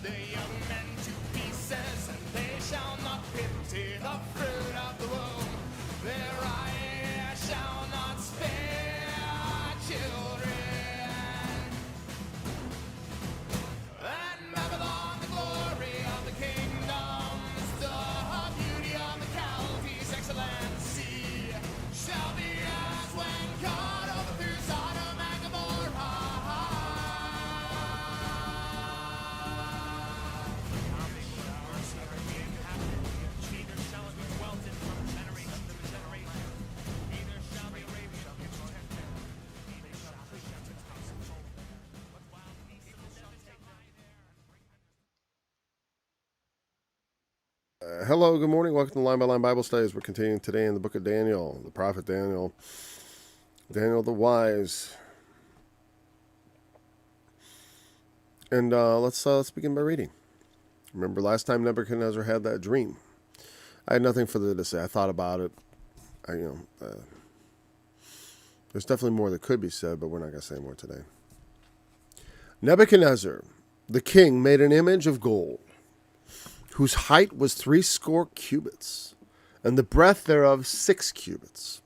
the young men to pieces, and they shall not pity the fruit of the womb. Their eye shall not spare children. And Babylon, the glory of the kingdom, the beauty of the Chaldees' excellency, shall be as when God overthrew Sodom and Gomorrah. Neither shall it be dwelt in from generation to generation. Neither shall the Arabian neither shall the shepherd's house of gold. But wild beasts of the desert shall lie there. Hello, good morning. Welcome to Line by Line Bible Studies. We're continuing today in the book of Daniel, the prophet Daniel, Daniel the Wise. And let's begin by reading. Remember last time Nebuchadnezzar had that dream. I had nothing further to say. I thought about it. There's definitely more that could be said, but we're not going to say more today. Nebuchadnezzar, the king, made an image of gold, whose height was 80 cubits, and the breadth thereof 6 cubits.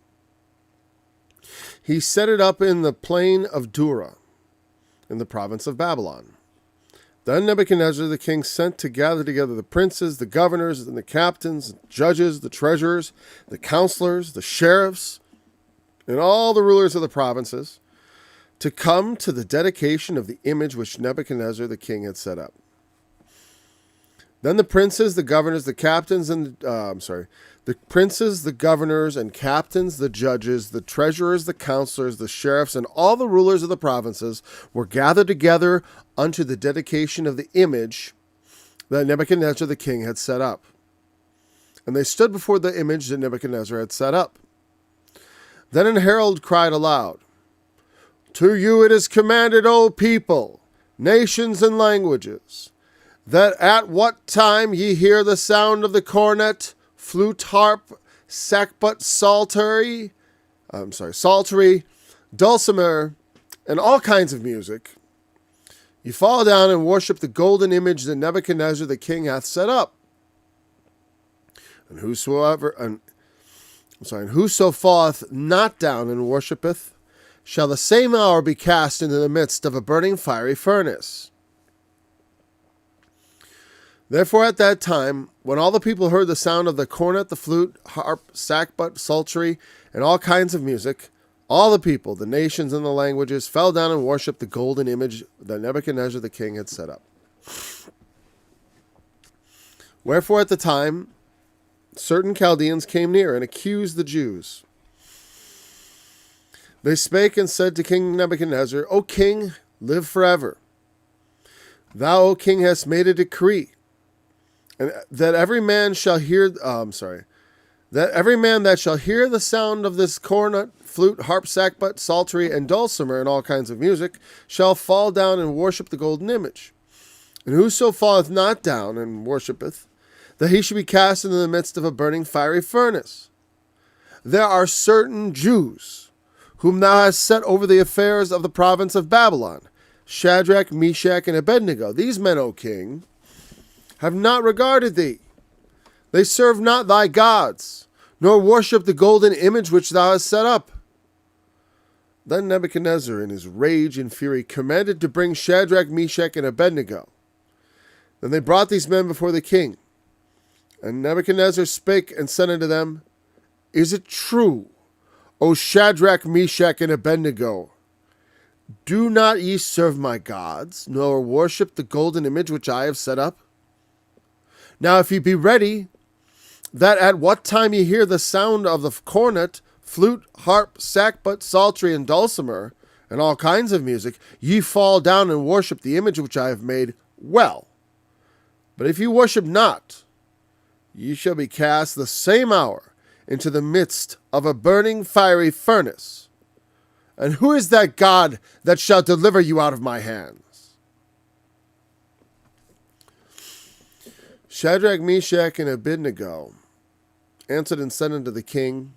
He set it up in the plain of Dura, in the province of Babylon. Then Nebuchadnezzar the king sent to gather together the princes, the governors, and the captains, the judges, the treasurers, the counselors, the sheriffs, and all the rulers of the provinces, to come to the dedication of the image which Nebuchadnezzar the king had set up. Then the princes, the governors, the captains, and the princes, the governors, and captains, the judges, the treasurers, the counselors, the sheriffs, and all the rulers of the provinces were gathered together unto the dedication of the image that Nebuchadnezzar the king had set up. And they stood before the image that Nebuchadnezzar had set up. Then an herald cried aloud, "To you it is commanded, O people, nations, and languages, that at what time ye hear the sound of the cornet, flute, harp, sackbut, psaltery, dulcimer, and all kinds of music, ye fall down and worship the golden image that Nebuchadnezzar the king hath set up. And whoso falleth not down and worshipeth, shall the same hour be cast into the midst of a burning fiery furnace." Therefore at that time, when all the people heard the sound of the cornet, the flute, harp, sackbut, psaltery, and all kinds of music, all the people, the nations, and the languages fell down and worshipped the golden image that Nebuchadnezzar the king had set up. Wherefore at the time, certain Chaldeans came near and accused the Jews. They spake and said to King Nebuchadnezzar, "O king, live forever. Thou, O king, hast made a decree, and that every man shall hear, that every man that shall hear the sound of this cornet, flute, harp, sackbut, psaltery, and dulcimer, and all kinds of music, shall fall down and worship the golden image. And whoso falleth not down and worshipeth, that he should be cast into the midst of a burning fiery furnace. There are certain Jews, whom thou hast set over the affairs of the province of Babylon, Shadrach, Meshach, and Abednego. These men, O king, have not regarded thee. They serve not thy gods, nor worship the golden image which thou hast set up." Then Nebuchadnezzar, in his rage and fury, commanded to bring Shadrach, Meshach, and Abednego. Then they brought these men before the king. And Nebuchadnezzar spake and said unto them, "Is it true, O Shadrach, Meshach, and Abednego? Do not ye serve my gods, nor worship the golden image which I have set up? Now if ye be ready, that at what time ye hear the sound of the cornet, flute, harp, sackbut, psaltery, and dulcimer, and all kinds of music, ye fall down and worship the image which I have made, well. But if ye worship not, ye shall be cast the same hour into the midst of a burning fiery furnace. And who is that God that shall deliver you out of my hands?" Shadrach, Meshach, and Abednego answered and said unto the king,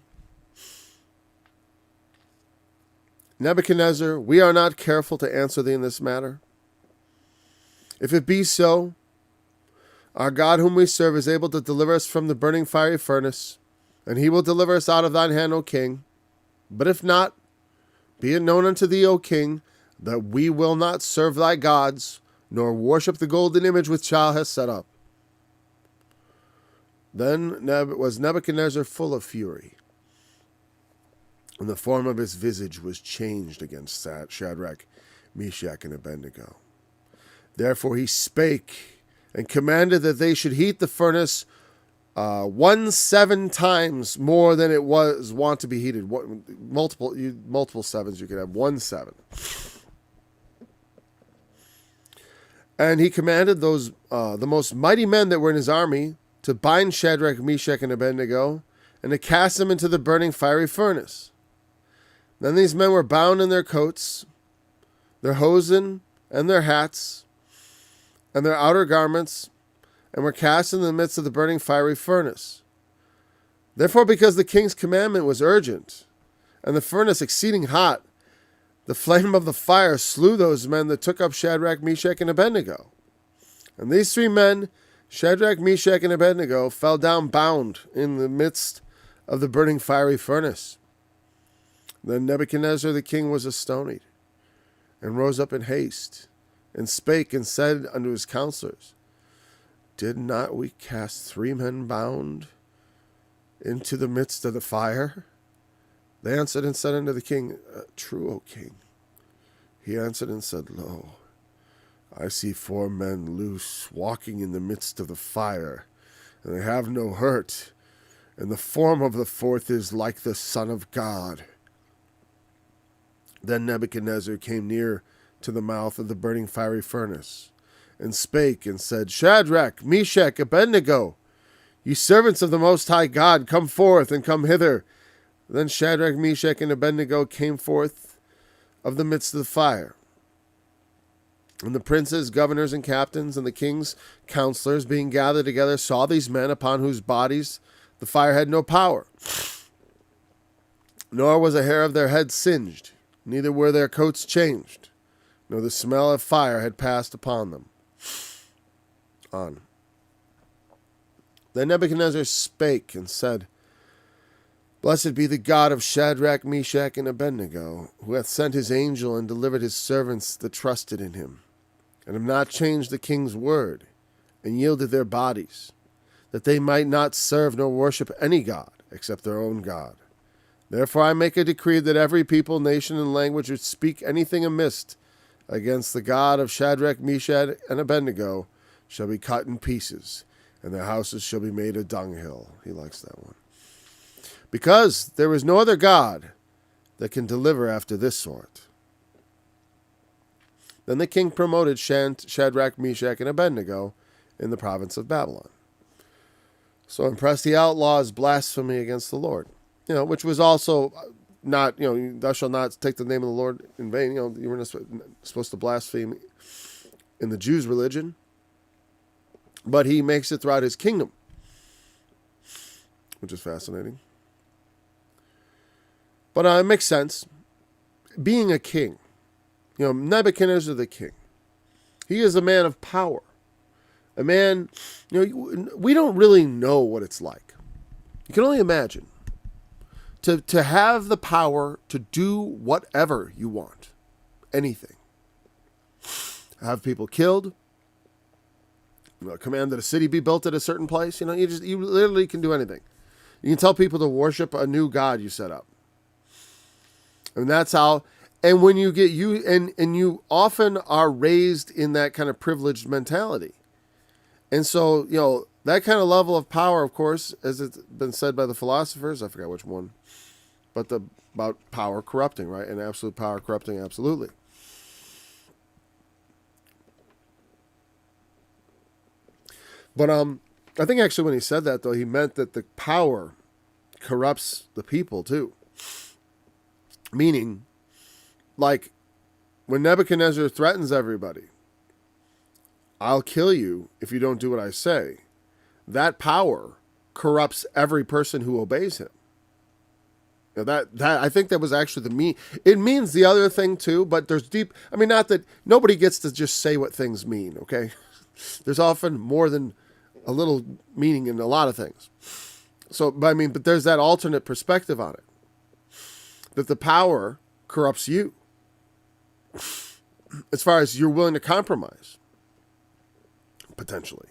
"Nebuchadnezzar, we are not careful to answer thee in this matter. If it be so, Our God whom we serve is able to deliver us from the burning fiery furnace, and he will deliver us out of thine hand, O king. But if not, be it known unto thee, O king, that we will not serve thy gods, nor worship the golden image which thou hast set up. Then was Nebuchadnezzar full of fury, and the form of his visage was changed against Shadrach, Meshach, and Abednego. Therefore he spake, and commanded that they should heat the furnace 17 times more than it was wont to be heated. Multiple sevens, you could have 17. And he commanded those the most mighty men that were in his army to bind Shadrach, Meshach, and Abednego, and to cast them into the burning fiery furnace. Then these men were bound in their coats, their hosen, and their hats, and their outer garments, and were cast in the midst of the burning fiery furnace. Therefore, because the king's commandment was urgent, and the furnace exceeding hot, the flame of the fire slew those men that took up Shadrach, Meshach, and Abednego. And these 3 men, Shadrach, Meshach, and Abednego, fell down bound in the midst of the burning fiery furnace. Then Nebuchadnezzar the king was astonied, and rose up in haste, and spake and said unto his counselors, Did not we cast 3 men bound into the midst of the fire? They answered and said unto the king, True, O king. He answered and said, Lo, I see 4 men loose, walking in the midst of the fire, and they have no hurt, and the form of the 4th is like the Son of God. Then Nebuchadnezzar came near to the mouth of the burning fiery furnace, and spake and said, Shadrach, Meshach, Abednego, ye servants of the Most High God, come forth and come hither. Then Shadrach, Meshach, and Abednego came forth of the midst of the fire. And the princes, governors, and captains, and the king's counselors, being gathered together, saw these men upon whose bodies the fire had no power, nor was a hair of their head singed, neither were their coats changed, nor the smell of fire had passed upon them. On. Then Nebuchadnezzar spake and said, Blessed be the God of Shadrach, Meshach, and Abednego, who hath sent his angel and delivered his servants that trusted in him, and have not changed the king's word, and yielded their bodies, that they might not serve nor worship any god except their own God. Therefore I make a decree that every people, nation, and language which speak anything amiss against the God of Shadrach, Meshach, and Abednego shall be cut in pieces, and their houses shall be made a dunghill. He likes that one. Because there is no other God that can deliver after this sort. Then the king promoted Shadrach, Meshach, and Abednego in the province of Babylon. So impressed the outlaws' blasphemy against the Lord, which was also not, thou shalt not take the name of the Lord in vain. You were not supposed to blaspheme in the Jews' religion. But he makes it throughout his kingdom, which is fascinating. But it makes sense. Being a king, Nebuchadnezzar the king, he is a man of power. A man, we don't really know what it's like. You can only imagine. To have the power to do whatever you want. Anything. Have people killed. Command that a city be built at a certain place. You literally can do anything. You can tell people to worship a new god you set up. And that's how, and when you get and you often are raised in that kind of privileged mentality. And so, that kind of level of power, of course, as it's been said by the philosophers, I forgot which one, but about power corrupting, right? And absolute power corrupting, absolutely. But I think actually when he said that, though, he meant that the power corrupts the people, too. Meaning, like, when Nebuchadnezzar threatens everybody, I'll kill you if you don't do what I say, that power corrupts every person who obeys him. That I think that was actually the mean. It means the other thing, too, but there's deep... not that nobody gets to just say what things mean, okay? There's often more than a little meaning in a lot of things. So, but there's that alternate perspective on it, that the power corrupts you as far as you're willing to compromise, potentially.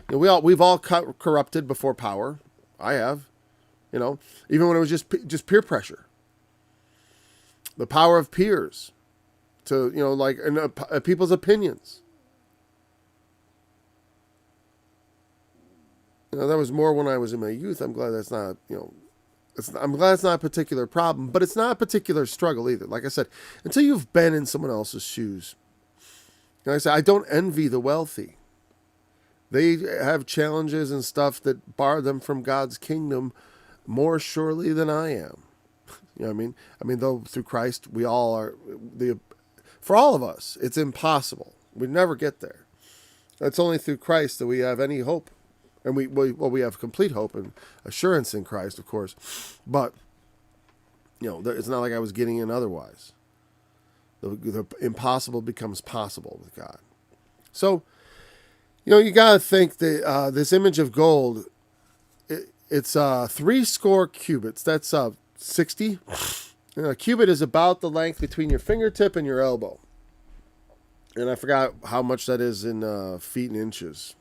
We've all corrupted before power. I have, even when it was just peer pressure. The power of peers to, people's opinions. That was more when I was in my youth. I'm glad that's not, I'm glad it's not a particular problem, but it's not a particular struggle either. Like I said, until you've been in someone else's shoes. Like I said, I don't envy the wealthy. They have challenges and stuff that bar them from God's kingdom more surely than I am. You know what I mean? Though through Christ, we all are, for all of us, it's impossible. We never get there. It's only through Christ that we have any hope. And we have complete hope and assurance in Christ, of course. But, it's not like I was getting in otherwise. The impossible becomes possible with God. So, you got to think that this image of gold, it's 70 cubits. That's 60. A cubit is about the length between your fingertip and your elbow. And I forgot how much that is in feet and inches.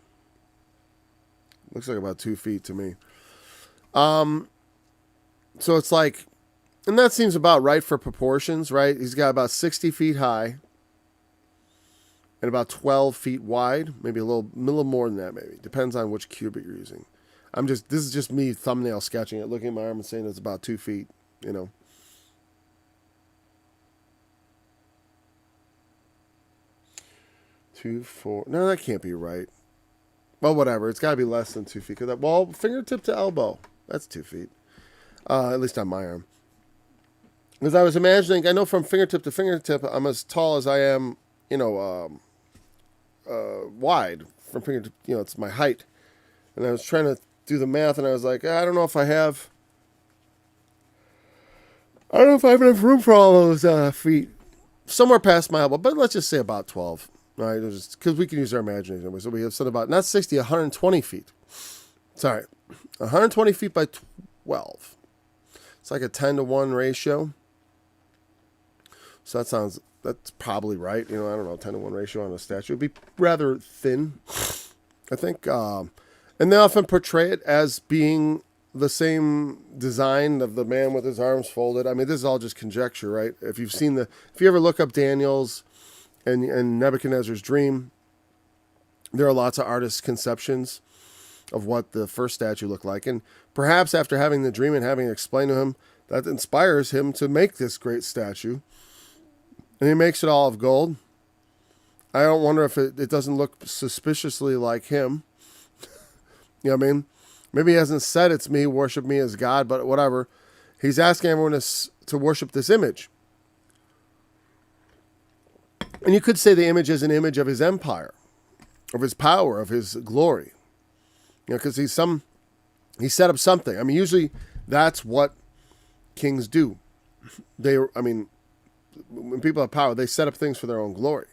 Looks like about 2 feet to me. So it's like, and that seems about right for proportions, right? He's got about 60 feet high and about 12 feet wide, maybe a little more than that, maybe. Depends on which cubit you're using. This is just me thumbnail sketching it, looking at my arm and saying it's about 2 feet, 2, 4. No, that can't be right. Well, whatever. It's got to be less than 2 feet. Fingertip to elbow, that's 2 feet. At least on my arm. Because I was imagining, I know from fingertip to fingertip, I'm as tall as I am, wide from fingertip. It's my height. And I was trying to do the math, and I was like, I don't know if I have enough room for all those feet. Somewhere past my elbow, but let's just say about 12. All right, because we can use our imagination. So we have said about, not 60, 120 feet. Sorry, 120 feet by 12. It's like a 10-to-1 ratio. So that's probably right. I don't know, 10-to-1 ratio on a statue. It'd be rather thin, I think. And they often portray it as being the same design of the man with his arms folded. This is all just conjecture, right? If you ever look up Daniel's and Nebuchadnezzar's dream, there are lots of artists' conceptions of what the first statue looked like. And perhaps after having the dream and having it explained to him, that inspires him to make this great statue. And he makes it all of gold. I don't wonder if it doesn't look suspiciously like him. You know what I mean? Maybe he hasn't said it's me, worship me as God, but whatever. He's asking everyone to worship this image. And you could say the image is an image of his empire, of his power, of his glory. Because he set up something. Usually that's what kings do. When people have power, they set up things for their own glory.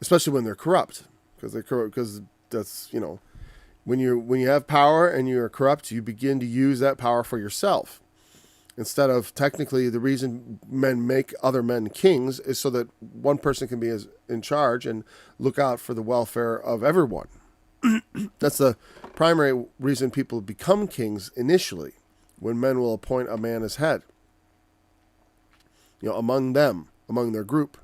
Especially when they're corrupt, because that's, when you have power and you're corrupt, you begin to use that power for yourself. Instead of, technically, the reason men make other men kings is so that one person can be in charge and look out for the welfare of everyone. That's the primary reason people become kings initially, when men will appoint a man as head. Among their group.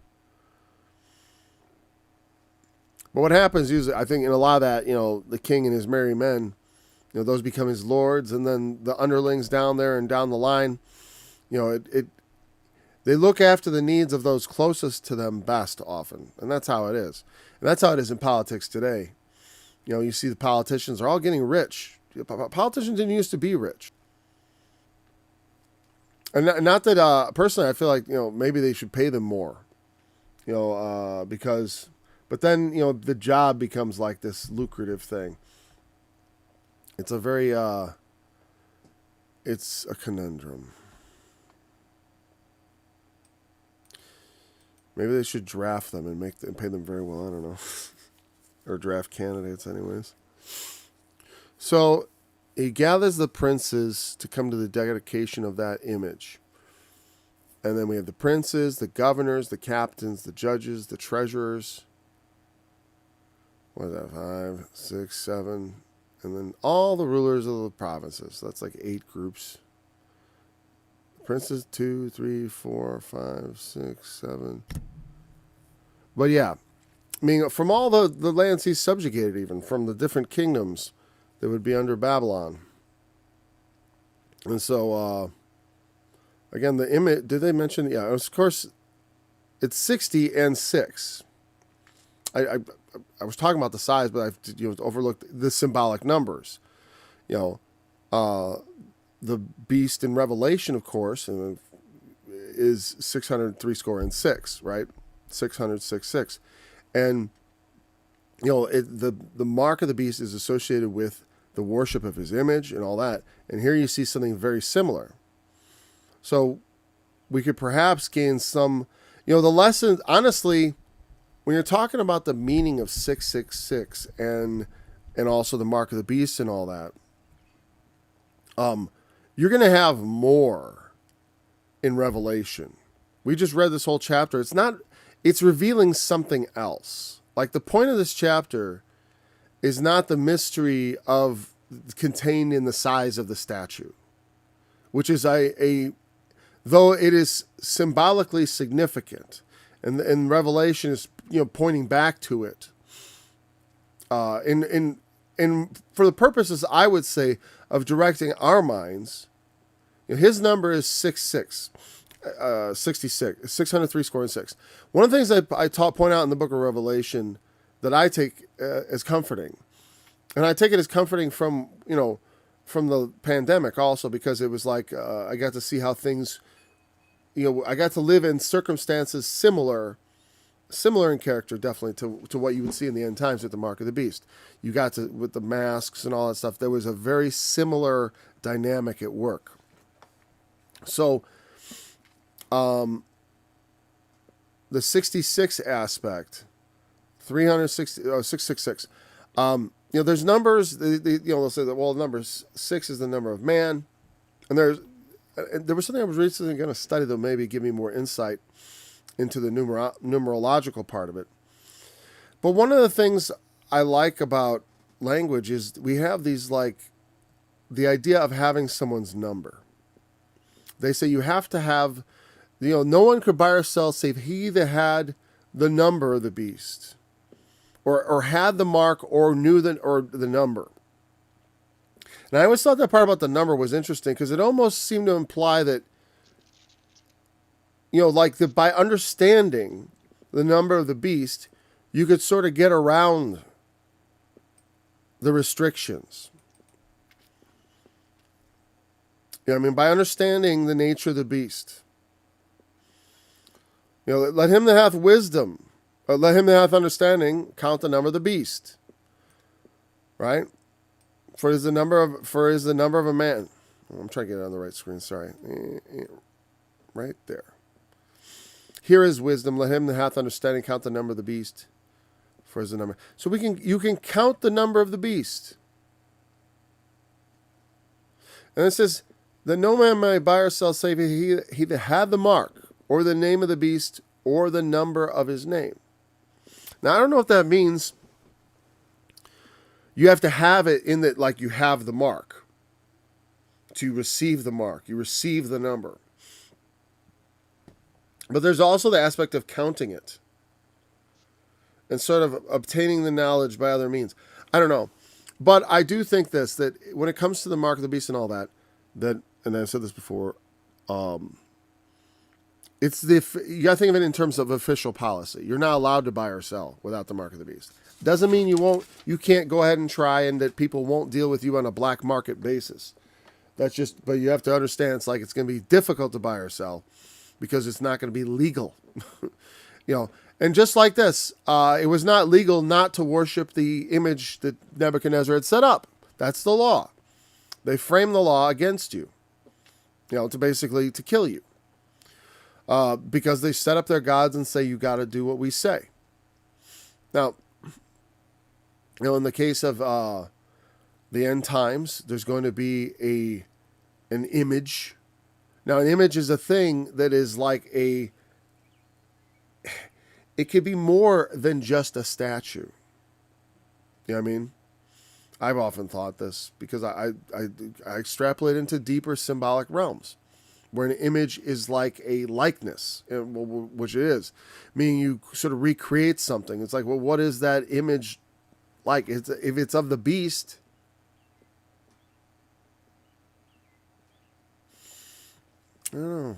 But what happens usually, I think in a lot of that, the king and his merry men, those become his lords, and then the underlings down there and down the line, they look after the needs of those closest to them best often. And that's how it is. And that's how it is in politics today. You see the politicians are all getting rich. Politicians didn't used to be rich. And not that, personally, I feel like, maybe they should pay them more. Because, but then, the job becomes like this lucrative thing. It's a very, it's a conundrum. Maybe they should draft them and pay them very well. I don't know. Or draft candidates, anyways. So he gathers the princes to come to the dedication of that image. And then we have the princes, the governors, the captains, the judges, the treasurers. What is that? 5, 6, 7. And then all the rulers of the provinces. That's like 8 groups. Princes, 2, 3, 4, 5, 6, 7. But yeah, I mean, from all the lands he's subjugated, even from the different kingdoms that would be under Babylon. And so, again, the image, did they mention? Yeah, of course, it's 60 and 6. I was talking about the size, but I've overlooked the symbolic numbers. The beast in Revelation, of course, is 603 score and 6, right? 606. And the mark of the beast is associated with the worship of his image and all that. And here you see something very similar. So we could perhaps gain some, the lesson, honestly, when you're talking about the meaning of 666 and also the mark of the beast and all that, you're going to have more in Revelation. We just read this whole chapter. It's revealing something else. Like the point of this chapter is not the mystery of contained in the size of the statue, which is though it is symbolically significant, and Revelation is pointing back to it. In for the purposes, I would say, of directing our minds, his number is 66. 66, 603 score and 6. One of the things I point out in the book of Revelation that I take as comforting, and I take it as comforting from the pandemic also, because it was like I got to see how things, I got to live in circumstances similar in character, definitely to what you would see in the end times with the mark of the beast. You got to, with the masks and all that stuff, there was a very similar dynamic at work. So, the 66 aspect, 666. There's numbers. They'll say that, well, number 6 is the number of man, and there was something I was recently going to study that maybe give me more insight into the numerological part of it. But one of the things I like about language is we have these, like, the idea of having someone's number. They say you have to have, no one could buy or sell save he that had the number of the beast, or had the mark, or knew the number. And I always thought that part about the number was interesting, because it almost seemed to imply that, by understanding the number of the beast, you could sort of get around the restrictions. By understanding the nature of the beast. Let him that hath wisdom, or let him that hath understanding, count the number of the beast. Right? For is the number of a man. I'm trying to get it on the right screen, sorry. Right there. Here is wisdom, let him that hath understanding count the number of the beast. For is the number. So you can count the number of the beast. And it says, that no man may buy or sell save he that had the mark, or the name of the beast, or the number of his name. Now, I don't know if that means you have to have it in that, like, you have the mark. To receive the mark, you receive the number. But there's also the aspect of counting it. And sort of obtaining the knowledge by other means. I don't know. But I do think that when it comes to the mark of the beast and all that, and I've said this before, you got to think of it in terms of official policy. You're not allowed to buy or sell without the mark of the beast. Doesn't mean you can't go ahead and try, and that people won't deal with you on a black market basis. But you have to understand it's going to be difficult to buy or sell because it's not going to be legal. And just like this, it was not legal not to worship the image that Nebuchadnezzar had set up. That's the law. They framed the law against you, to basically to kill you. because they set up their gods and say, you got to do what we say. Now, in the case of the end times, there's going to be an image. Now, an image is a thing that is like it could be more than just a statue. You know what I mean? I've often thought this because I extrapolate into deeper symbolic realms where an image is like a likeness, which it is, meaning you sort of recreate something. It's like, well, what is that image like? If it's of the beast, I don't know.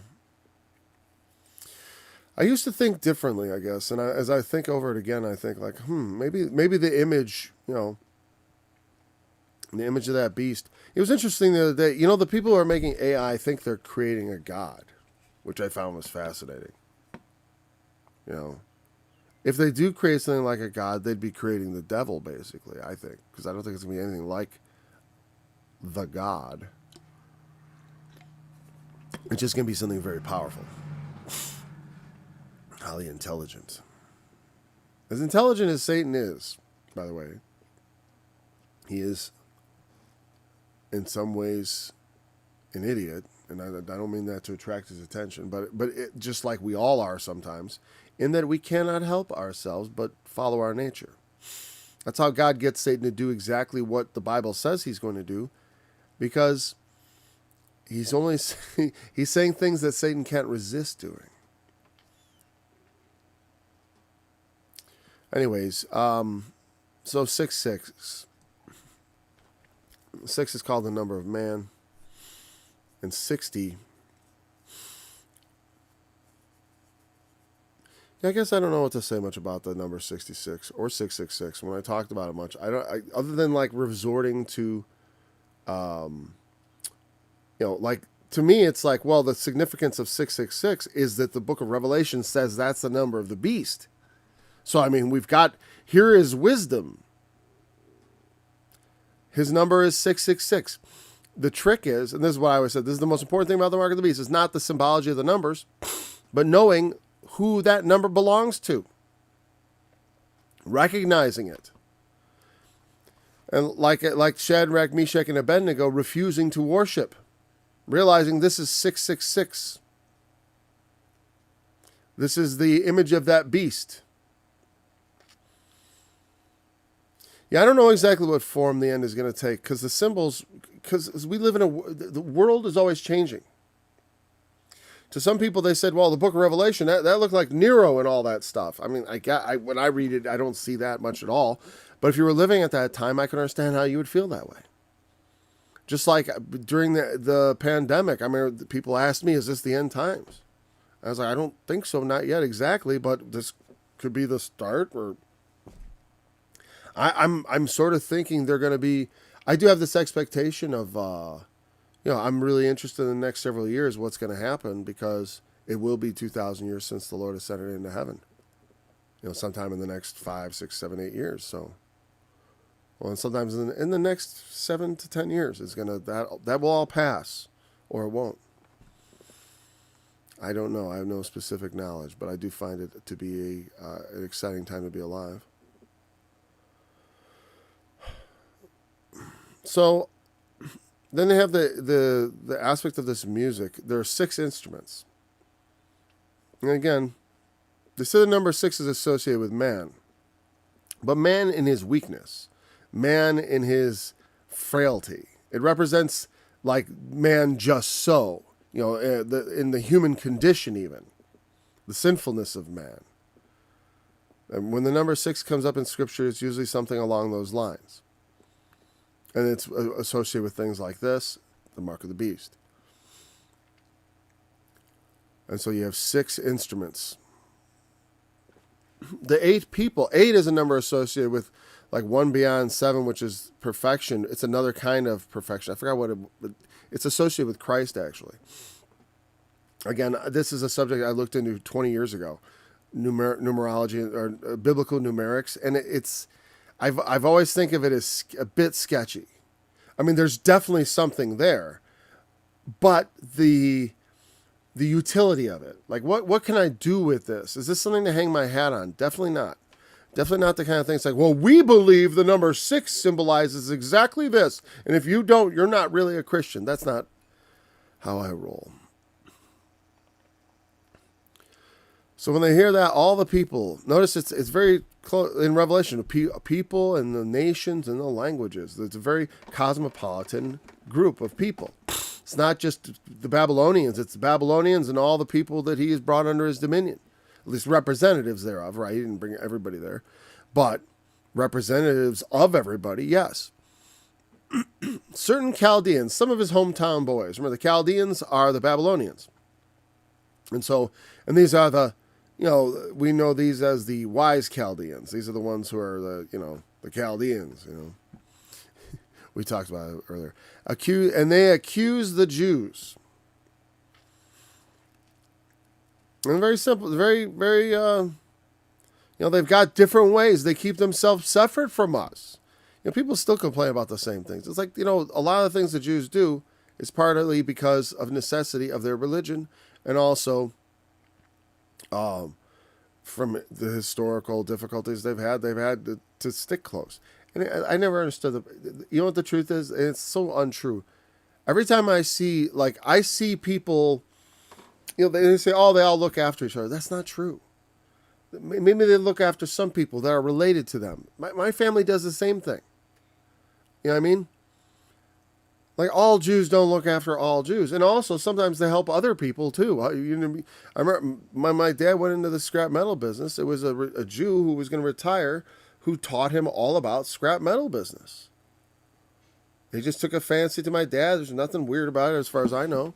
I used to think differently, I guess, and as I think over it again, I think like, maybe the image, the image of that beast. It was interesting the other day. The people who are making AI think they're creating a god, which I found was fascinating. If they do create something like a god, they'd be creating the devil, basically, I think, because I don't think it's going to be anything like the god. It's just going to be something very powerful. Highly intelligent. As intelligent as Satan is, by the way, he is, in some ways, an idiot. And I don't mean that to attract his attention, but just like we all are sometimes, in that we cannot help ourselves but follow our nature. That's how God gets Satan to do exactly what the Bible says he's going to do, because he's saying things that Satan can't resist doing. Anyways, so 666. 6 is called the number of man, and 60. I guess I don't know what to say much about the number 66 or 666 when I talked about it much. Other than like resorting to, like to me, it's like, well, the significance of 666 is that the book of Revelation says that's the number of the beast. So, I mean, here is wisdom. His number is 666. The trick is, and this is what I always said, this is the most important thing about the mark of the beast, is not the symbology of the numbers, but knowing who that number belongs to. Recognizing it. And like Shadrach, Meshach, and Abednego refusing to worship. Realizing this is 666. This is the image of that beast. Yeah, I don't know exactly what form the end is going to take, because the symbols, because we live the world is always changing. To some people, they said, well, the book of Revelation, that looked like Nero and all that stuff. I mean, when I read it, I don't see that much at all. But if you were living at that time, I can understand how you would feel that way. Just like during the pandemic, I mean, people asked me, is this the end times? I was like, I don't think so, not yet exactly, but this could be the start, or I'm sort of thinking they're going to be. I do have this expectation of, I'm really interested in the next several years what's going to happen, because it will be 2,000 years since the Lord ascended into heaven. Sometime in the next 5, 6, 7, 8 years. So, and sometimes in the next 7 to 10 years is that will all pass, or it won't. I don't know. I have no specific knowledge, but I do find it to be an exciting time to be alive. So then they have the aspect of this music. There are 6 instruments. And again, they say the number 6 is associated with man. But man in his weakness. Man in his frailty. It represents like man just so. In the human condition even. The sinfulness of man. And when the number 6 comes up in Scripture, it's usually something along those lines. And it's associated with things like this, the mark of the beast. And so you have 6 instruments. The 8 people, 8 is a number associated with like 1 beyond 7, which is perfection. It's another kind of perfection. I forgot it's associated with Christ, actually. Again, this is a subject I looked into 20 years ago, numerology or biblical numerics, and I've always think of it as a bit sketchy. I mean, there's definitely something there, but the the utility of it. Like, what can I do with this? Is this something to hang my hat on? Definitely not. Definitely not the kind of thing. It's like, well, we believe the number 6 symbolizes exactly this. And if you don't, you're not really a Christian. That's not how I roll. So when they hear that, all the people, notice it's very close in Revelation, people and the nations and the languages. It's a very cosmopolitan group of people. It's not just the Babylonians. It's the Babylonians and all the people that he has brought under his dominion. At least representatives thereof, right? He didn't bring everybody there. But representatives of everybody, yes. Certain Chaldeans, some of his hometown boys. Remember, the Chaldeans are the Babylonians. And these are the, we know these as the wise Chaldeans. These are the ones who are the Chaldeans, We talked about it earlier. They accuse the Jews. And very simple, very, very, they've got different ways. They keep themselves separate from us. People still complain about the same things. It's like, a lot of the things the Jews do is partly because of necessity of their religion and also from the historical difficulties they've had to stick close. And I never understood what the truth is? And it's so untrue. Every time I see people, they say, oh, they all look after each other. That's not true. Maybe they look after some people that are related to them. My family does the same thing. You know what I mean? Like, all Jews don't look after all Jews. And also, sometimes they help other people, too. I remember my dad went into the scrap metal business. It was a Jew who was going to retire who taught him all about scrap metal business. He just took a fancy to my dad. There's nothing weird about it as far as I know.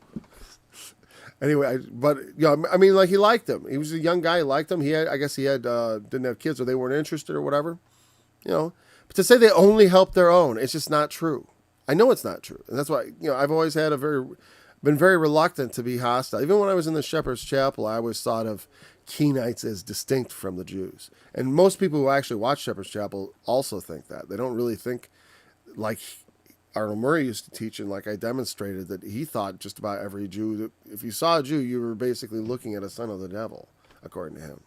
Anyway, he liked him. He was a young guy. He liked him. I guess he didn't have kids or they weren't interested or whatever. But to say they only help their own, it's just not true. I know it's not true. And that's why, I've always been very reluctant to be hostile. Even when I was in the Shepherd's Chapel, I always thought of Keenites as distinct from the Jews. And most people who actually watch Shepherd's Chapel also think that. They don't really think like Arnold Murray used to teach, and like I demonstrated, that he thought just about every Jew, that if you saw a Jew, you were basically looking at a son of the devil, according to him.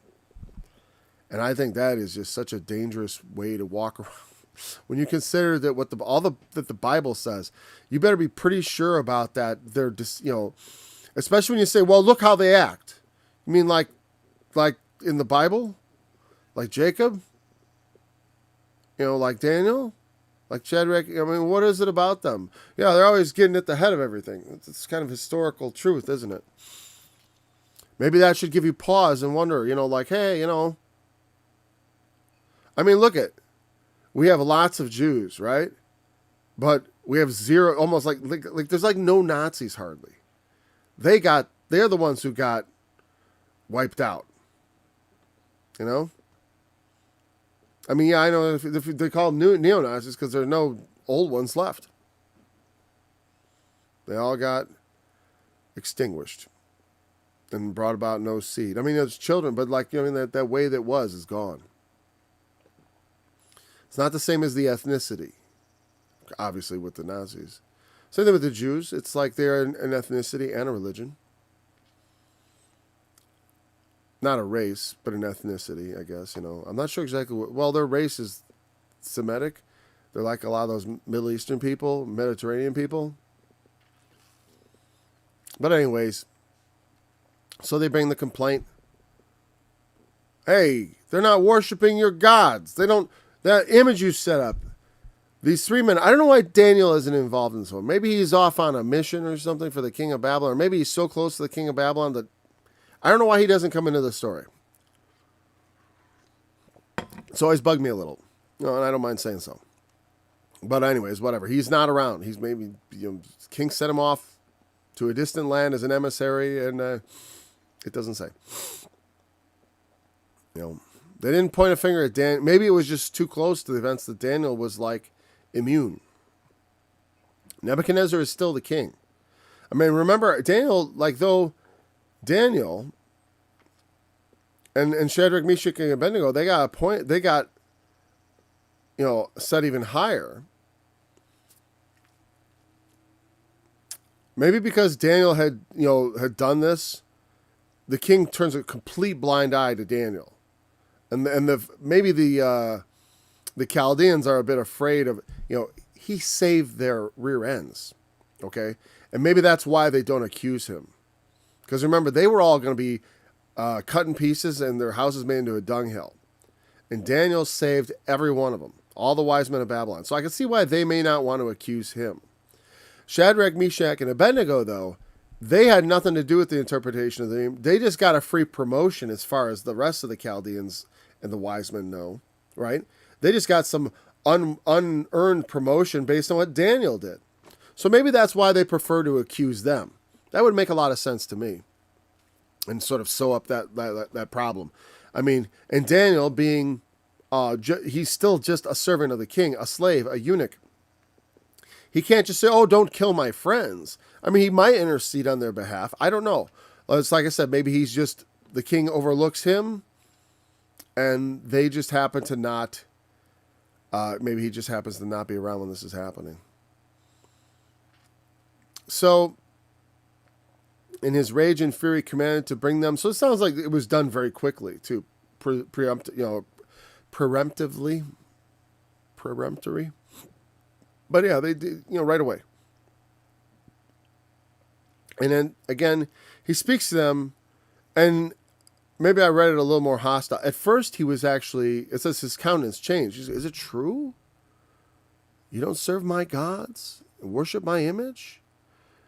And I think that is just such a dangerous way to walk around. When you consider that that the Bible says, you better be pretty sure about that. They're just, especially when you say, well, look how they act. You mean like in the Bible, like Jacob, like Daniel, like Shadrach. What is it about them? Yeah, they're always getting at the head of everything. It's kind of historical truth, isn't it? Maybe that should give you pause and wonder, hey, look at. We have lots of Jews, right? But we have zero, almost like there's like no Nazis hardly. They're the ones who got wiped out. I know if they call them neo-Nazis because there are no old ones left. They all got extinguished and brought about no seed. There's children, but that way that was is gone. It's not the same as the ethnicity, obviously, with the Nazis. Same thing with the Jews. It's like they're an ethnicity and a religion. Not a race, but an ethnicity, I guess. I'm not sure exactly their race is Semitic. They're like a lot of those Middle Eastern people, Mediterranean people. But anyways, so they bring the complaint. Hey, they're not worshiping your gods. That image you set up, these 3 men, I don't know why Daniel isn't involved in this one. Maybe he's off on a mission or something for the king of Babylon, or maybe he's so close to the king of Babylon that I don't know why he doesn't come into the story. It's always bugged me a little, and I don't mind saying so. But anyways, whatever. He's not around. He's maybe, king sent him off to a distant land as an emissary, and it doesn't say. They didn't point a finger at Daniel. Maybe it was just too close to the events that Daniel was immune. Nebuchadnezzar is still the king. Remember, Daniel, though Daniel and Shadrach, Meshach, and Abednego, they got set even higher. Maybe because Daniel had done this, the king turns a complete blind eye to Daniel, and maybe the Chaldeans are a bit afraid of, he saved their rear ends, okay, and maybe that's why they don't accuse him, because remember, they were all going to be cut in pieces and their houses made into a dunghill, and Daniel saved every one of them, all the wise men of Babylon. So I can see why they may not want to accuse him. Shadrach, Meshach, and Abednego, though, they had nothing to do with the interpretation of the dream. They just got a free promotion as far as the rest of the Chaldeans and the wise men know, right? They just got some unearned promotion based on what Daniel did. So maybe that's why they prefer to accuse them. That would make a lot of sense to me and sort of sew up that problem. I mean, and Daniel being, he's still just a servant of the king, a slave, a eunuch. He can't just say, oh, don't kill my friends. I mean, he might intercede on their behalf. I don't know. It's like I said, maybe he's just, the king overlooks him and they just happen to not, maybe he just happens to not be around when this is happening. So, in his rage and fury, commanded to bring them. So it sounds like it was done very quickly, too. Peremptory. But yeah, they did, right away. And then again, he speaks to them, and maybe I read it a little more hostile. At first, he was actually, it says his countenance changed. He said, is it true? You don't serve my gods and worship my image?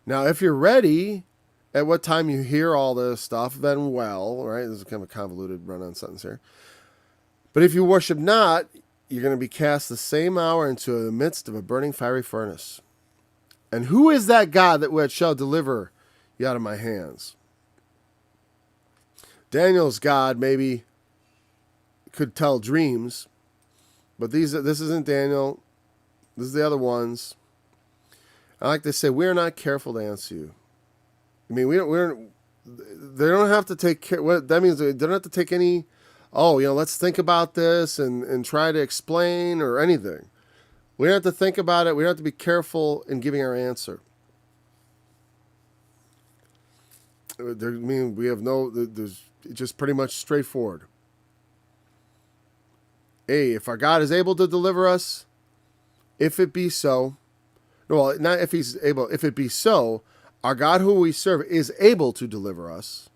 Now, if you're ready, at what time you hear all this stuff, then well, right? This is kind of a convoluted run-on sentence here. But if you worship not, you're going to be cast the same hour into the midst of a burning fiery furnace. And who is that God that shall deliver you out of my hands? Daniel's God maybe could tell dreams, but this isn't Daniel. This is the other ones. I like to say, we are not careful to answer you. I mean, they don't have to take care. What that means, they don't have to take any, let's think about this and try to explain or anything. We don't have to think about it. We don't have to be careful in giving our answer. There's just pretty much straightforward. If our God is able to deliver us, if it be so, not if he's able, if it be so, our God who we serve is able to deliver us.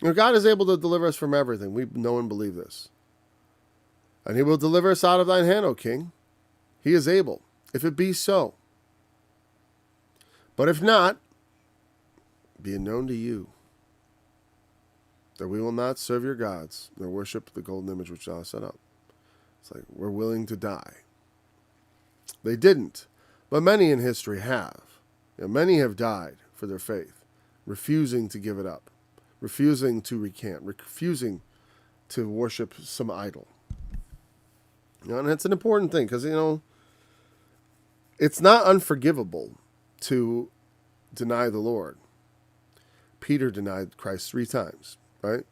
God is able to deliver us from everything. We know and believe this. And he will deliver us out of thine hand, O king. He is able, if it be so. But if not, be it known to you that we will not serve your gods, nor worship the golden image which thou hast set up. It's like we're willing to die. They didn't, but many in history have. Many have died for their faith, refusing to give it up, refusing to recant, refusing to worship some idol. And it's an important thing because, it's not unforgivable to deny the Lord. Peter denied Christ 3 times, right?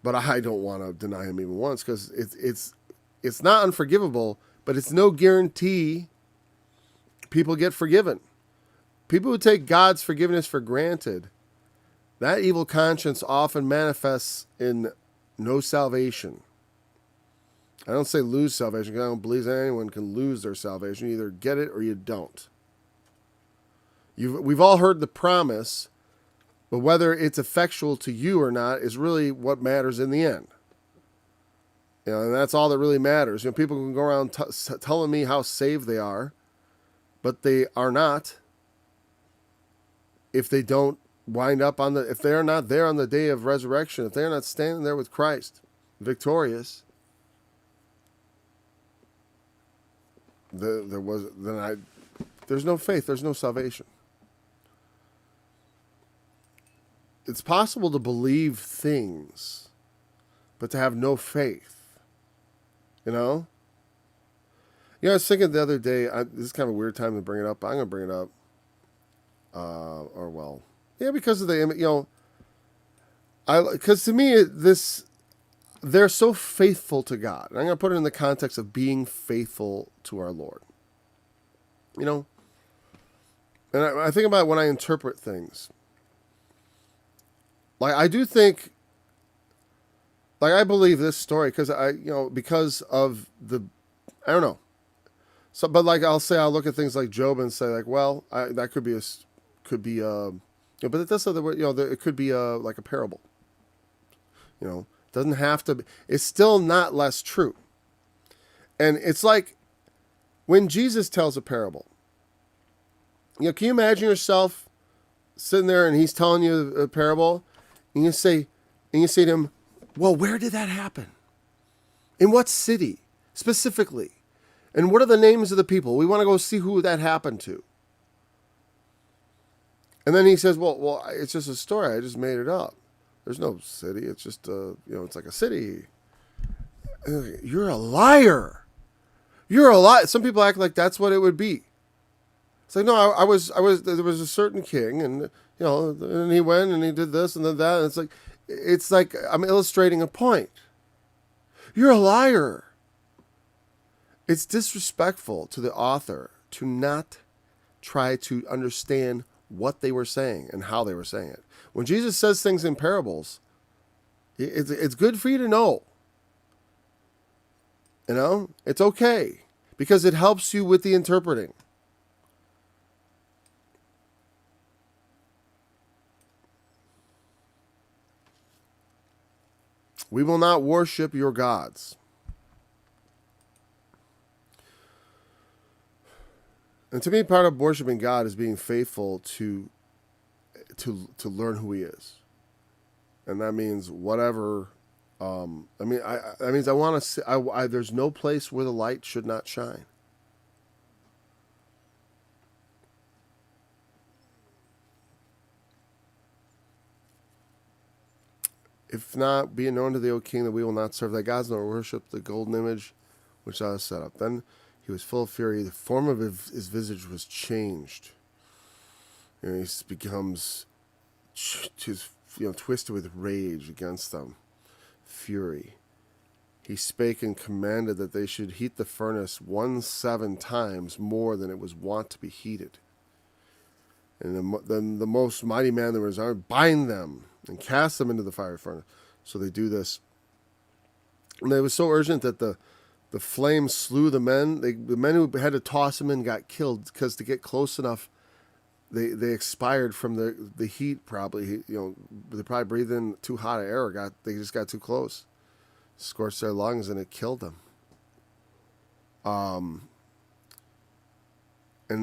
But I don't want to deny him even once because it's not unforgivable, but it's no guarantee people get forgiven. People who take God's forgiveness for granted, that evil conscience often manifests in no salvation. I don't say lose salvation because I don't believe that anyone can lose their salvation. You either get it or you don't. We've all heard the promise, but whether it's effectual to you or not is really what matters in the end. And that's all that really matters. People can go around telling me how saved they are, but they are not. If they don't wind up if they are not there on the day of resurrection, if they are not standing there with Christ, victorious, there's no faith, there's no salvation. It's possible to believe things, but to have no faith. I was thinking the other day, this is kind of a weird time to bring it up, but I'm going to bring it up. Because of the, because to me, they're so faithful to God. And I'm going to put it in the context of being faithful to our Lord. And I think about when I interpret things. Like, I do think, like, I believe this story because because of I don't know. So, but like, I'll look at things like Job and say like, well, that could be, but it does say that, it could be like a parable. It doesn't have to be, it's still not less true. And it's like when Jesus tells a parable, can you imagine yourself sitting there and he's telling you a parable and you say to him, well, where did that happen? In what city specifically? And what are the names of the people? We want to go see who that happened to. And then he says, well, it's just a story. I just made it up. There's no city. It's just, it's like a city. You're a liar. You're a liar. Some people act like that's what it would be. It's like, no, there was a certain king and, and he went and he did this and then that. And it's like I'm illustrating a point. You're a liar. It's disrespectful to the author to not try to understand what they were saying and how they were saying it. When Jesus says things in parables, it's good for you to know. It's okay because it helps you with the interpreting. We will not worship your gods. And to me, part of worshiping God is being faithful to learn who He is, and that means whatever. That means I want to see. There's no place where the light should not shine. If not, be it known to thee, O King, that we will not serve thy gods nor worship the golden image which thou hast set up. Then he was full of fury. The form of his visage was changed. He becomes twisted with rage against them. Fury. He spake and commanded that they should heat the furnace 17 times more than it was wont to be heated. And then the most mighty man that was in his army, bind them and cast them into the fiery furnace. So they do this. And it was so urgent that the flames slew the men. The men who had to toss them in got killed because to get close enough, they expired from the heat. Probably they probably breathed in too hot air. They just got too close, scorched their lungs, and it killed them. And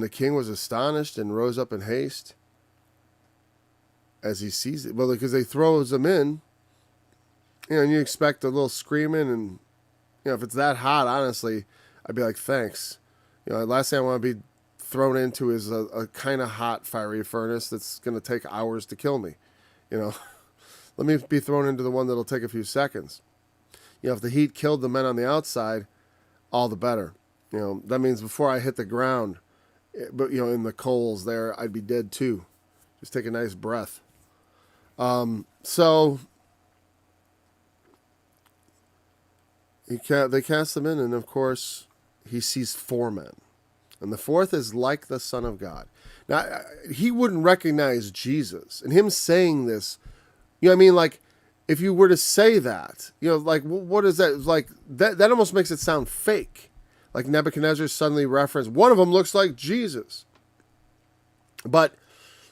the king was astonished and rose up in haste as he sees it. Well, because they throws them in, and you expect a little screaming, and if it's that hot, honestly, I'd be like, thanks. The last thing I want to be thrown into is a kind of hot fiery furnace that's going to take hours to kill me. Let me be thrown into the one that'll take a few seconds. If the heat killed the men on the outside, all the better. That means before I hit the ground, but in the coals there, I'd be dead too. Just take a nice breath. So they cast them in, and of course he sees 4 men, and the 4th is like the Son of God. Now he wouldn't recognize Jesus, and him saying this, like if you were to say that, like what is that? Like that almost makes it sound fake. Like Nebuchadnezzar suddenly referenced, one of them looks like Jesus. But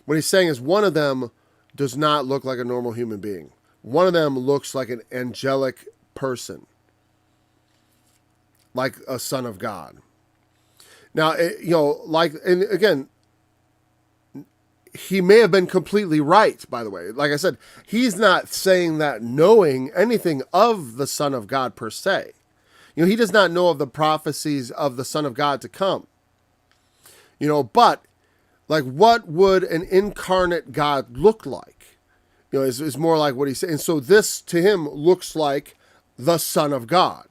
what he's saying is one of them does not look like a normal human being. One of them looks like an angelic person. Like a son of God. Now, and again, he may have been completely right, by the way. Like I said, he's not saying that knowing anything of the Son of God per se. He does not know of the prophecies of the Son of God to come. But like what would an incarnate God look like? Is more like what he's saying. And so this to him looks like the Son of God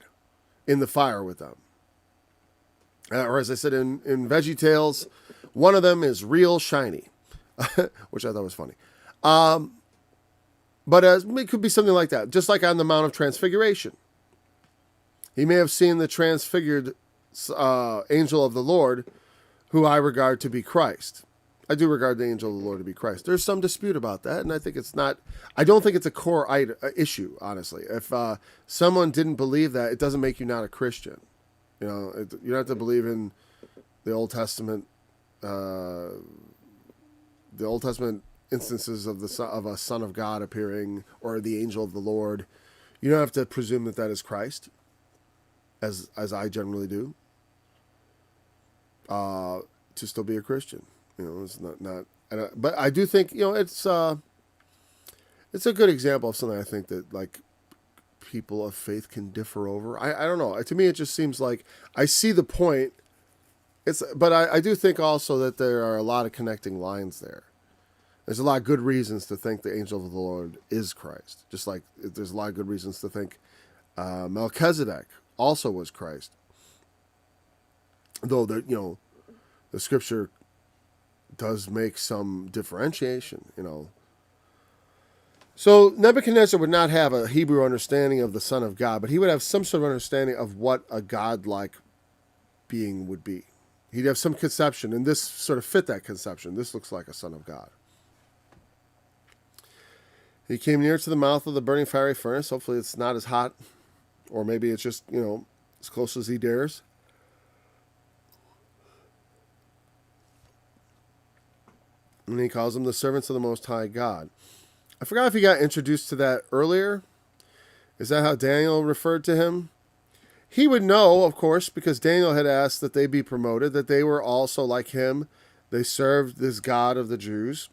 in the fire with them. Or as I said in VeggieTales, one of them is real shiny, which I thought was funny. But it could be something like that, just like on the Mount of Transfiguration. He may have seen the transfigured angel of the Lord, who I regard to be Christ. I do regard the angel of the Lord to be Christ. There's some dispute about that, and I think it's not. I don't think it's a core issue, honestly. If someone didn't believe that, it doesn't make you not a Christian. You know, you don't have to believe in the Old Testament, instances of a Son of God appearing or the angel of the Lord. You don't have to presume that is Christ, as I generally do, to still be a Christian. You know, it's not. But I do think, you know, it's a good example of something I think that like people of faith can differ over. I don't know. To me, it just seems like I see the point. But I do think also that there are a lot of connecting lines there. There's a lot of good reasons to think the angel of the Lord is Christ. Just like there's a lot of good reasons to think Melchizedek also was Christ. Though the scripture does make some differentiation, you know. So Nebuchadnezzar would not have a Hebrew understanding of the Son of God, but he would have some sort of understanding of what a God-like being would be. He'd have some conception, and this sort of fit that conception. This looks like a Son of God. He came near to the mouth of the burning fiery furnace. Hopefully it's not as hot, or maybe it's just, you know, as close as he dares. And he calls them the servants of the Most High God. I forgot if he got introduced to that earlier. Is that how Daniel referred to him? He would know, of course, because Daniel had asked that they be promoted, that they were also like him. They served this God of the Jews.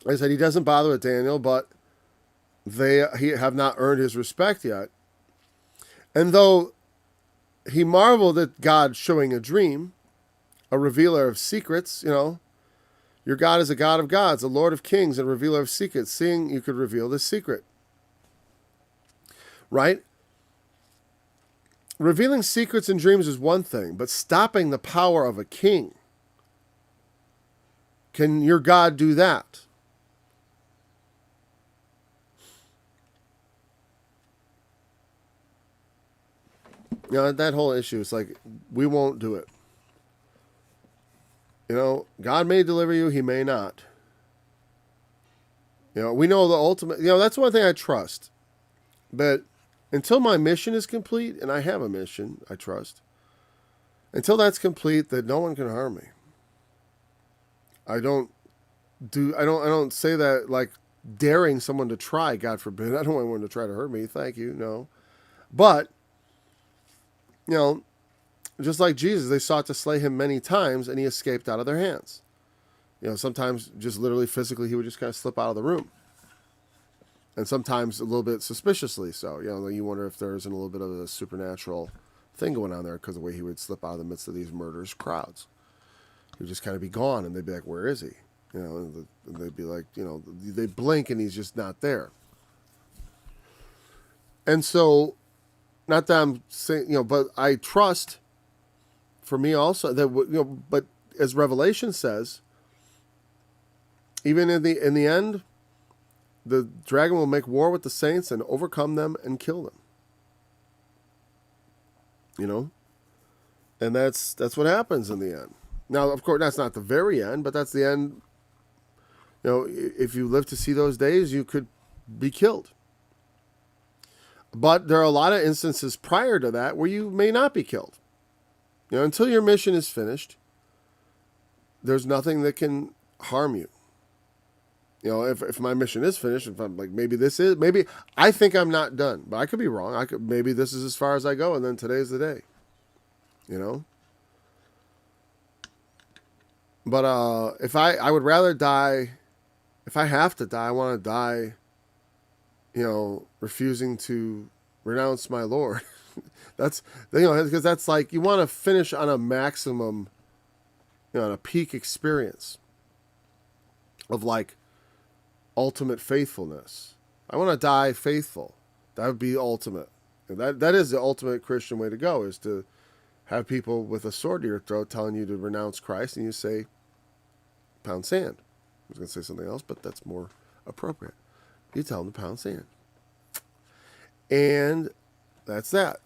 I said he doesn't bother with Daniel, but he have not earned his respect yet. And though he marveled at God showing a dream, a revealer of secrets, you know, your God is a God of gods, a Lord of kings, and a revealer of secrets, seeing you could reveal this secret. Right? Revealing secrets and dreams is one thing, but stopping the power of a king, can your God do that? You know, that whole issue, it's like, we won't do it. You know, God may deliver you, he may not. You know, we know the ultimate, you know, that's one thing I trust. But until my mission is complete, and I have a mission, I trust, until that's complete, that no one can harm me. I don't say that like daring someone to try, God forbid. I don't want anyone to try to hurt me. Thank you. No. But, you know, just like Jesus, they sought to slay him many times, and he escaped out of their hands. You know, sometimes just literally physically, he would just kind of slip out of the room. And sometimes a little bit suspiciously so. You know, you wonder if there isn't a little bit of a supernatural thing going on there because of the way he would slip out of the midst of these murderous crowds. He would just kind of be gone, and they'd be like, where is he? You know, and they'd be like, you know, they blink, and he's just not there. And so, not that I'm saying, you know, but I trust, for me also, that, you know, but as Revelation says, even in the end, the dragon will make war with the saints and overcome them and kill them. You know? And that's what happens in the end. Now, of course, that's not the very end, but that's the end. You know, if you live to see those days, you could be killed. But there are a lot of instances prior to that where you may not be killed. You know, until your mission is finished, there's nothing that can harm you. You know, if my mission is finished, if I'm like, maybe I think I'm not done, but I could be wrong. Maybe this is as far as I go, and then today's the day. You know? But if I would rather die, if I have to die, I want to die, you know, refusing to renounce my Lord. That's, you know, because that's like, you want to finish on a maximum, you know, on a peak experience of like ultimate faithfulness. I want to die faithful. That would be ultimate. And that is the ultimate Christian way to go, is to have people with a sword to your throat telling you to renounce Christ, and you say, pound sand. I was going to say something else, but that's more appropriate. You tell them to pound sand. And that's that.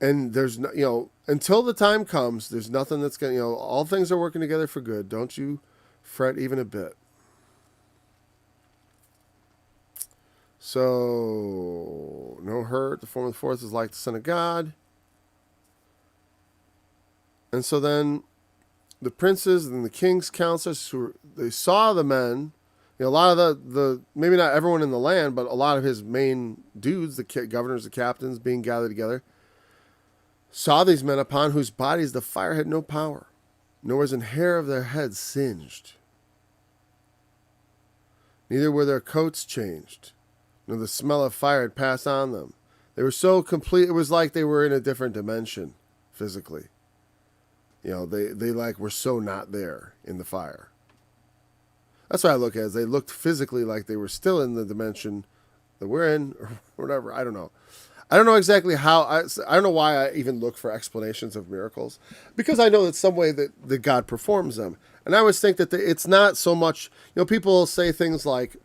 And there's no, until the time comes, there's nothing that's going to, all things are working together for good. Don't you fret even a bit. So, no hurt. The form of the fourth is like the Son of God. And so then the princes and the king's counselors, they saw the men. A lot of the maybe not everyone in the land, but a lot of his main dudes, the governors, the captains, being gathered together, saw these men upon whose bodies the fire had no power, nor was an hair of their heads singed. Neither were their coats changed, nor the smell of fire had passed on them. They were so complete, it was like they were in a different dimension physically. They like were so not there in the fire. That's what I look at, as they looked physically like they were still in the dimension that we're in, or whatever. I don't know. I don't know exactly how. I don't know why I even look for explanations of miracles, because I know that some way that God performs them. And I always think that it's not so much, people say things like,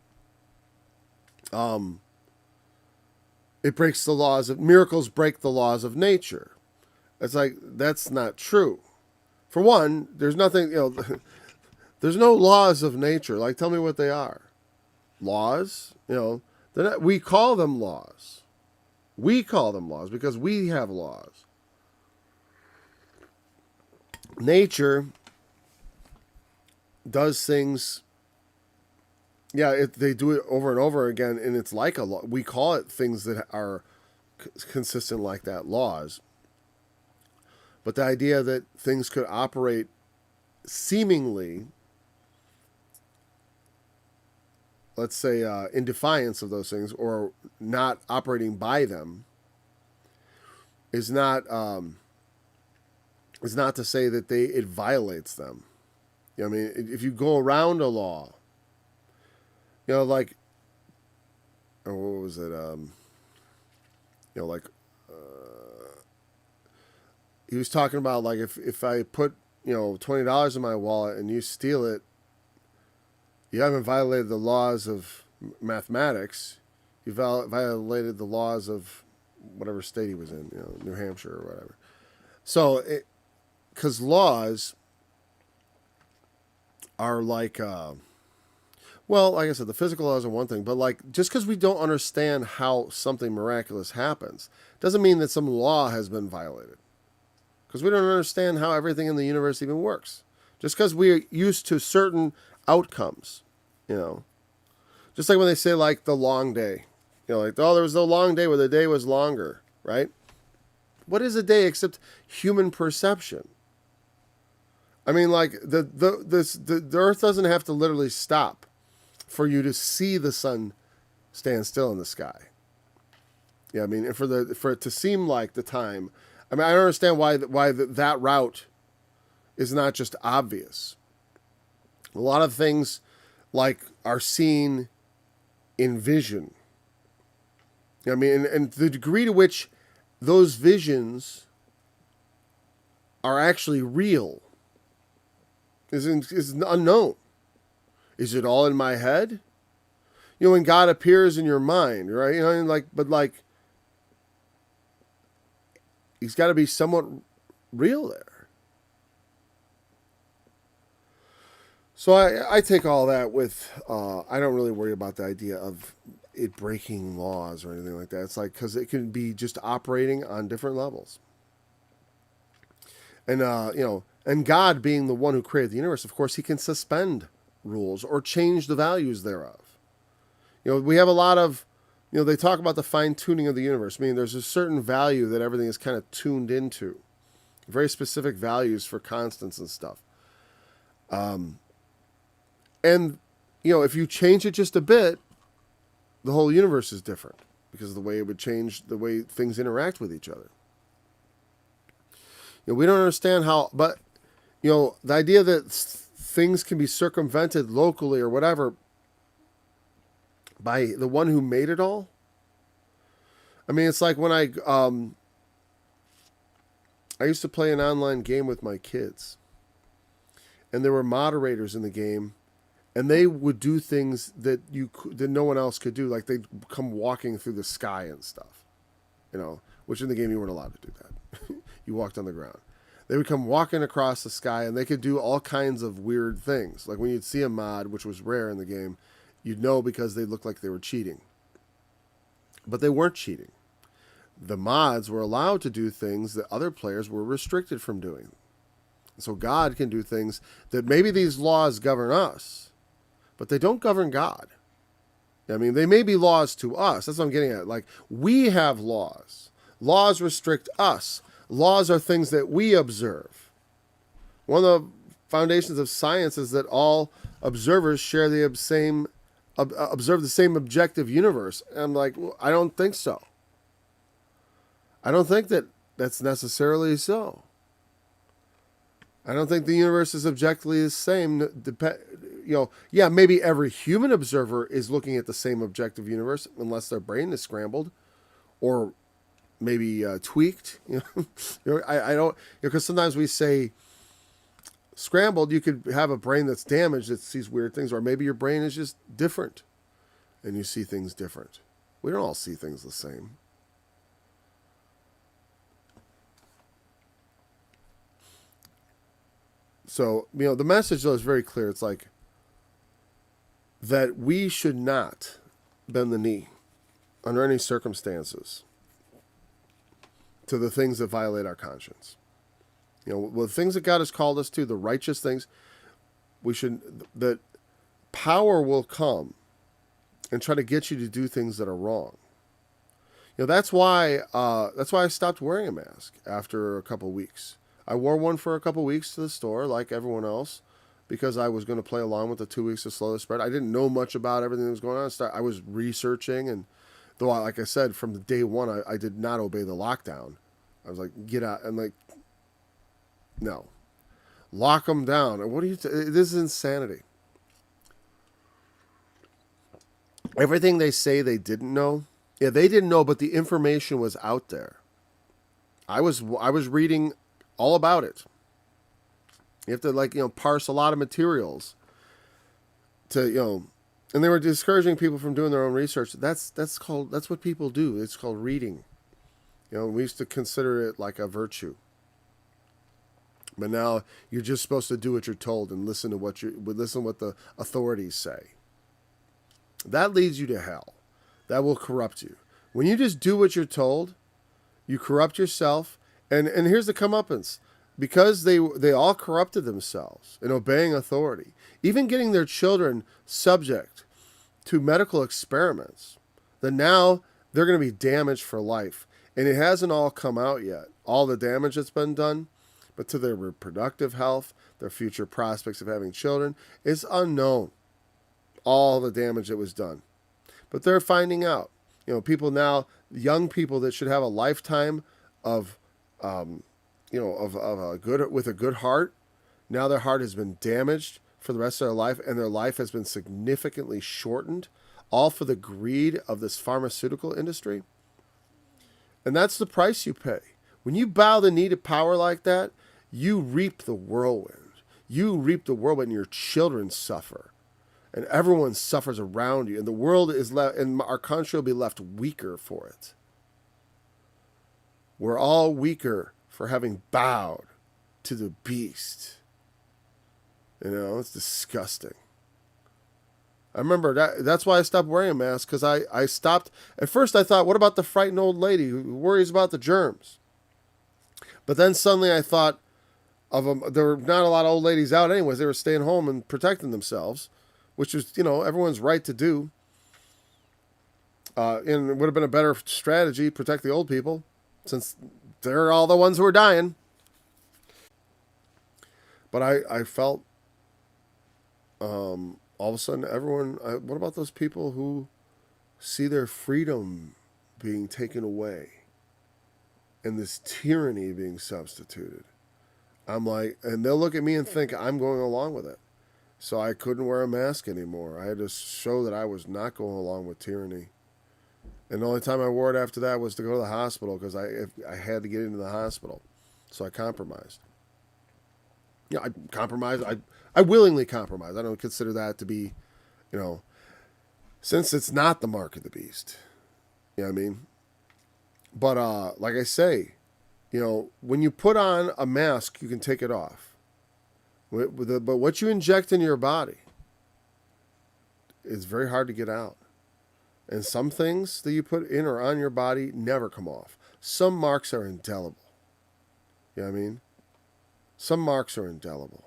it breaks the laws of, miracles break the laws of nature. It's like, that's not true. For one, there's nothing, there's no laws of nature. Like, tell me what they are. Laws, they're not, we call them laws. We call them laws because we have laws. Nature does things, they do it over and over again, and it's like a law. We call it things that are consistent like that, laws. But the idea that things could operate seemingly, let's say, in defiance of those things, or not operating by them, is not to say that it violates them. I mean, if you go around a law, like, what was it? He was talking about, like, if I put $20 in my wallet and you steal it, you haven't violated the laws of mathematics. You violated the laws of whatever state he was in, New Hampshire or whatever. So, because laws are like, like I said, the physical laws are one thing, but like, just because we don't understand how something miraculous happens, doesn't mean that some law has been violated. Because we don't understand how everything in the universe even works. Just because we're used to certain outcomes, Just like when they say, like, the long day. There was no long day where the day was longer, right? What is a day except human perception? I mean, like, the earth doesn't have to literally stop for you to see the sun stand still in the sky. Yeah, I mean, and for it to seem like the time. I mean, I don't understand why that route is not just obvious. A lot of things, like, are seen in vision. I mean, and the degree to which those visions are actually real is unknown. Is it all in my head? When God appears in your mind, right? He's got to be somewhat real there. So I take all that with, I don't really worry about the idea of it breaking laws or anything like that. It's like, because it can be just operating on different levels. And, and God being the one who created the universe, of course, he can suspend rules or change the values thereof. We have a lot of, they talk about the fine-tuning of the universe. I mean, there's a certain value that everything is kind of tuned into. Very specific values for constants and stuff. And, if you change it just a bit, the whole universe is different because of the way it would change the way things interact with each other. We don't understand how, but, the idea that things can be circumvented locally or whatever by the one who made it all. I mean, it's like when I used to play an online game with my kids, and there were moderators in the game, and they would do things that no one else could do. Like, they'd come walking through the sky and stuff, which in the game you weren't allowed to do you walked on the ground. They would come walking across the sky, and they could do all kinds of weird things. Like when you'd see a mod, which was rare in the game, you'd know because they looked like they were cheating. But they weren't cheating. The mods were allowed to do things that other players were restricted from doing. So God can do things that maybe these laws govern us, but they don't govern God. I mean, they may be laws to us. That's what I'm getting at. Like, we have laws. Laws restrict us. Laws are things that we observe. One of the foundations of science is that all observers share the same, observe the same objective universe. And I'm like, well, I don't think so. I don't think that that's necessarily so. I don't think the universe is objectively the same. Yeah, maybe every human observer is looking at the same objective universe, unless their brain is scrambled, or maybe tweaked. I don't, because sometimes we say scrambled. You could have a brain that's damaged that sees weird things, or maybe your brain is just different, and you see things different. We don't all see things the same. So, the message, though, is very clear. It's like that we should not bend the knee under any circumstances to the things that violate our conscience. The things that God has called us to, the righteous things, that power will come and try to get you to do things that are wrong. That's why I stopped wearing a mask after a couple weeks. I wore one for a couple weeks to the store, like everyone else, because I was going to play along with the 2 weeks to slow the spread. I didn't know much about everything that was going on. I was researching, and though, like I said, from the day one, I did not obey the lockdown. I was like, get out, and like, no, lock them down. And what are you? This is insanity. Everything they say they didn't know, yeah, they didn't know, but the information was out there. I was reading all about it. You have to parse a lot of materials to and they were discouraging people from doing their own research. That's what people do. It's called reading. We used to consider it like a virtue. But now you're just supposed to do what you're told and listen to what the authorities say. That leads you to hell. That will corrupt you. When you just do what you're told, you corrupt yourself. And here's the comeuppance. Because they all corrupted themselves in obeying authority, even getting their children subject to medical experiments, that now they're going to be damaged for life. And it hasn't all come out yet, all the damage that's been done, but to their reproductive health, their future prospects of having children, is unknown, all the damage that was done. But they're finding out. People now, young people that should have a lifetime of with a good heart, now their heart has been damaged for the rest of their life, and their life has been significantly shortened, all for the greed of this pharmaceutical industry. And that's the price you pay. When you bow the knee to power like that, you reap the whirlwind. You reap the whirlwind, and your children suffer. And everyone suffers around you, and the world is left, and our country will be left weaker for it. We're all weaker for having bowed to the beast. It's disgusting. I remember that's why I stopped wearing a mask, because I stopped. At first I thought, what about the frightened old lady who worries about the germs? But then suddenly I thought of them. There were not a lot of old ladies out anyways. They were staying home and protecting themselves, which was, everyone's right to do. And it would have been a better strategy, protect the old people, since they're all the ones who are dying. But I felt, all of a sudden, what about those people who see their freedom being taken away and this tyranny being substituted? I'm like, and they'll look at me and think I'm going along with it. So I couldn't wear a mask anymore. I had to show that I was not going along with tyranny. And the only time I wore it after that was to go to the hospital, because I had to get into the hospital. So I compromised. I compromised. I willingly compromised. I don't consider that to be, since it's not the mark of the beast. You know what I mean? But like I say, when you put on a mask, you can take it off. But what you inject into your body is very hard to get out. And some things that you put in or on your body never come off. Some marks are indelible. You know what I mean? Some marks are indelible,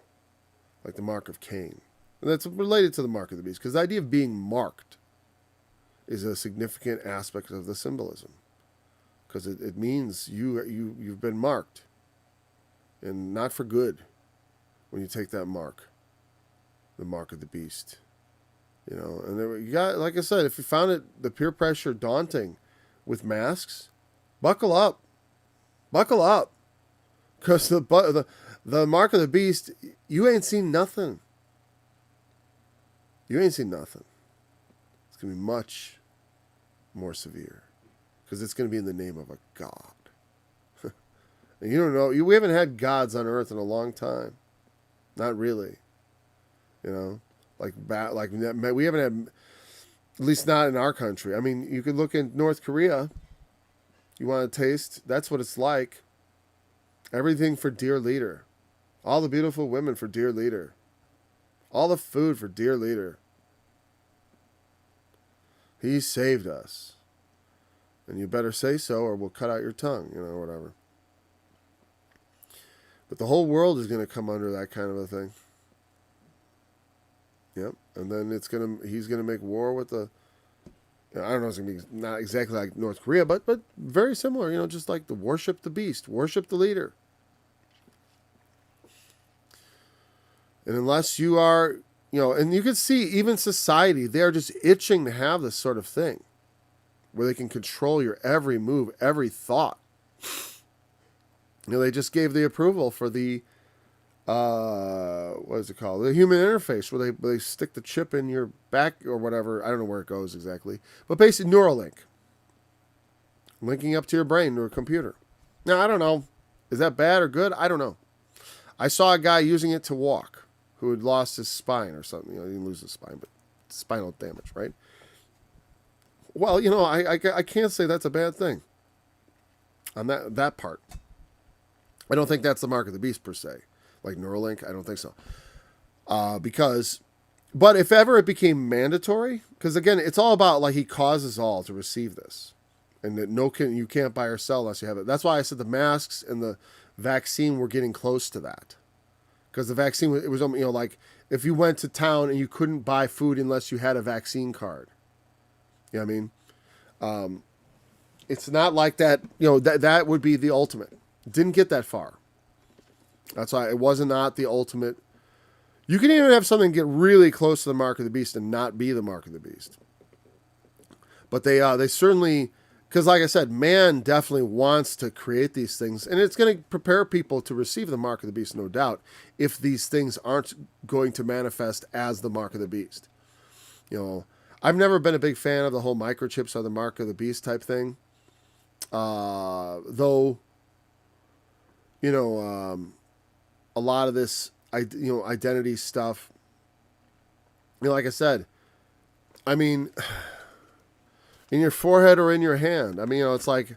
like the mark of Cain. And that's related to the mark of the beast, because the idea of being marked is a significant aspect of the symbolism, because it means you've been marked, and not for good when you take that mark, the mark of the beast. And you got, like I said, if you found the peer pressure daunting with masks, buckle up, because the mark of the beast, you ain't seen nothing. It's gonna be much more severe, because it's gonna be in the name of a god. And you don't know. We haven't had gods on earth in a long time, not really. Like we haven't had, at least not in our country. I mean, you could look in North Korea. You want to taste? That's what it's like. Everything for dear leader. All the beautiful women for dear leader. All the food for dear leader. He saved us. And you better say so, or we'll cut out your tongue, whatever. But the whole world is going to come under that kind of a thing. Yep, and then he's gonna make war with the. I don't know. It's gonna be not exactly like North Korea, but very similar. Just like the worship the beast, worship the leader. And unless you are, and you can see even society, they are just itching to have this sort of thing, where they can control your every move, every thought. They just gave the approval for the. What is it called? The human interface, where they stick the chip in your back or whatever. I don't know where it goes exactly, but basically Neuralink, linking up to your brain to a computer. Now I don't know, is that bad or good? I don't know. I saw a guy using it to walk who had lost his spine or something. He didn't lose his spine, but spinal damage, right? Well, I can't say that's a bad thing on that part. I don't think that's the mark of the beast per se. Like Neuralink, I don't think so. But if ever it became mandatory, because again, it's all about like he causes all to receive this, and that you can't buy or sell unless you have it. That's why I said the masks and the vaccine were getting close to that, because the vaccine it was like if you went to town and you couldn't buy food unless you had a vaccine card. You know what I mean? It's not like that. That would be the ultimate. Didn't get that far. That's why it was not the ultimate. You can even have something get really close to the mark of the beast and not be the mark of the beast. But they certainly, because like I said, man definitely wants to create these things, and it's going to prepare people to receive the mark of the beast, no doubt, if these things aren't going to manifest as the mark of the beast. I've never been a big fan of the whole microchips are the mark of the beast type thing. Though, a lot of this, identity stuff, like I said, I mean, in your forehead or in your hand. I mean, it's like,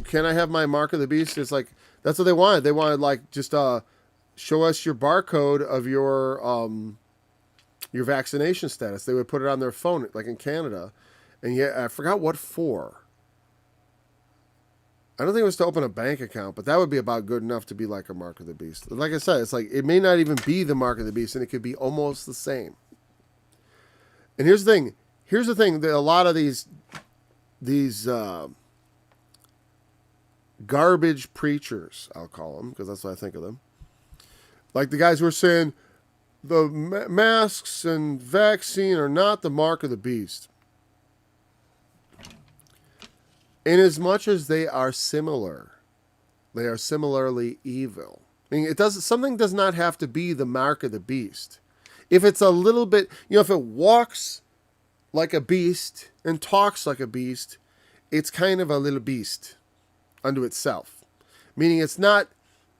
can I have my mark of the beast? It's like, that's what they wanted. They wanted like, just show us your barcode of your vaccination status. They would put it on their phone, like in Canada. And yeah, I forgot what for. I don't think it was to open a bank account, but that would be about good enough to be like a mark of the beast. Like I said, it's like it may not even be the mark of the beast, and it could be almost the same. And here's the thing. That a lot of these garbage preachers, I'll call them, because that's what I think of them. Like the guys who are saying the masks and vaccine are not the mark of the beast. Inasmuch as they are similar, they are similarly evil. I mean, something does not have to be the mark of the beast. If it's a little bit, if it walks like a beast and talks like a beast, it's kind of a little beast unto itself. Meaning it's not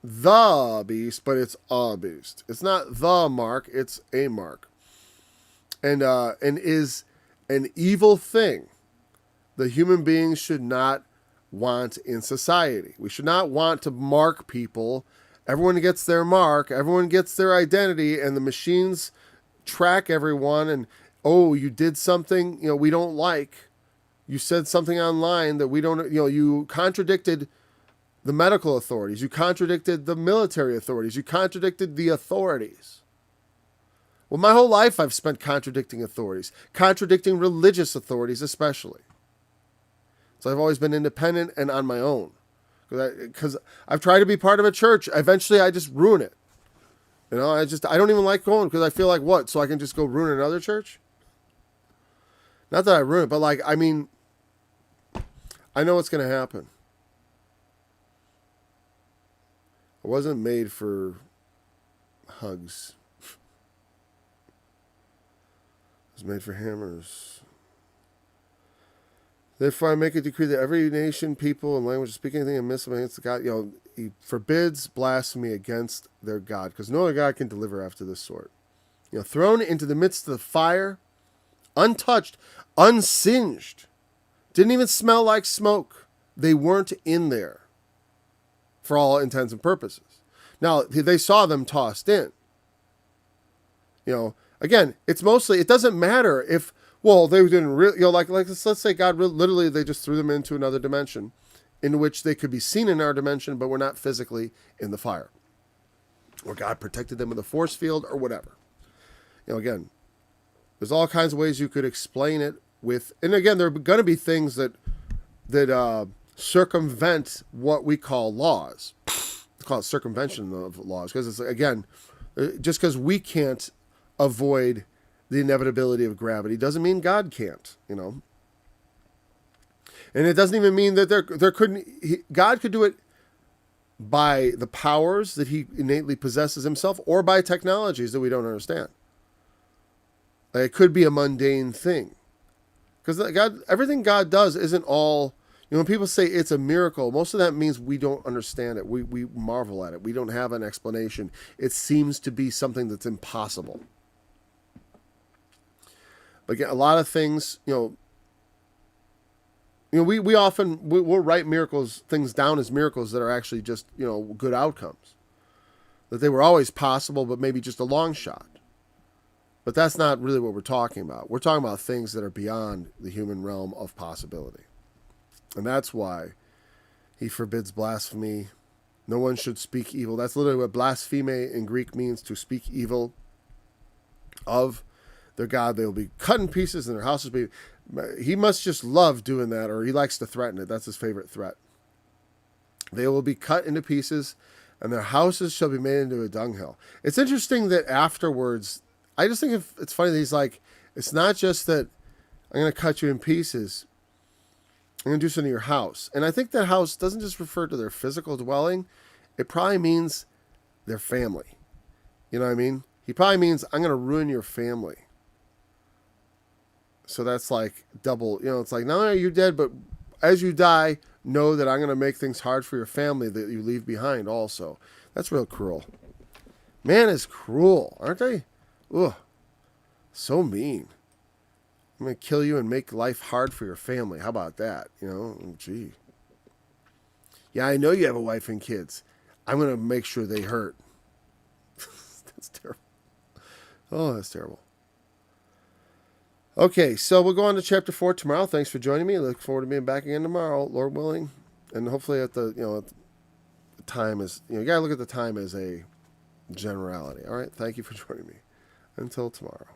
the beast, but it's a beast. It's not the mark, it's a mark. And is an evil thing. The human beings should not want in society. We should not want to mark people. Everyone gets their mark, everyone gets their identity, and the machines track everyone. And, oh, you did something, we don't like. You said something online that we don't, you contradicted the medical authorities. You contradicted the military authorities. You contradicted the authorities. Well, my whole life I've spent contradicting authorities, contradicting religious authorities especially. So I've always been independent and on my own. Because I've tried to be part of a church. Eventually I just ruin it. I don't even like going because I feel like what? So I can just go ruin another church? Not that I ruin it, but I know what's going to happen. I wasn't made for hugs. I was made for hammers. Therefore, I make a decree that every nation, people, and language speak anything amiss against God. He forbids blasphemy against their God, because no other God can deliver after this sort. Thrown into the midst of the fire, untouched, unsinged, didn't even smell like smoke. They weren't in there, for all intents and purposes. Now they saw them tossed in. Again, it's mostly. It doesn't matter if. Well, they didn't really, let's say God literally, they just threw them into another dimension in which they could be seen in our dimension, but were not physically in the fire. Or God protected them with a force field or whatever. Again, there's all kinds of ways you could explain it with, and again, there are going to be things that circumvent what we call laws. It's called circumvention of laws, because it's, again, just because we can't avoid the inevitability of gravity doesn't mean God can't, And it doesn't even mean that there couldn't, God could do it by the powers that he innately possesses himself, or by technologies that we don't understand. It could be a mundane thing, because everything God does isn't all, when people say it's a miracle, most of that means we don't understand it. We marvel at it. We don't have an explanation. It seems to be something that's impossible. Again, a lot of things, we often we'll write things down as miracles that are actually just, good outcomes. That they were always possible, but maybe just a long shot. But that's not really what we're talking about. We're talking about things that are beyond the human realm of possibility. And that's why he forbids blasphemy. No one should speak evil. That's literally what blaspheme in Greek means, to speak evil of their God. They will be cut in pieces and their houses will be. He must just love doing that, or he likes to threaten it. That's his favorite threat. They will be cut into pieces and their houses shall be made into a dunghill. It's interesting that afterwards, I just think it's funny that he's like, it's not just that I'm going to cut you in pieces. I'm going to do something to your house. And I think that house doesn't just refer to their physical dwelling. It probably means their family. You know what I mean? He probably means, I'm going to ruin your family. So that's like double, it's like, not only are you dead, but as you die, know that I'm going to make things hard for your family that you leave behind also. That's real cruel. Man is cruel, aren't they? Ugh, so mean. I'm going to kill you and make life hard for your family. How about that? Gee. Yeah, I know you have a wife and kids. I'm going to make sure they hurt. That's terrible. Oh, that's terrible. Okay, so we'll go on to chapter 4 tomorrow. Thanks for joining me. Look forward to being back again tomorrow, Lord willing. And hopefully at the time is, you got to look at the time as a generality. All right, thank you for joining me. Until tomorrow.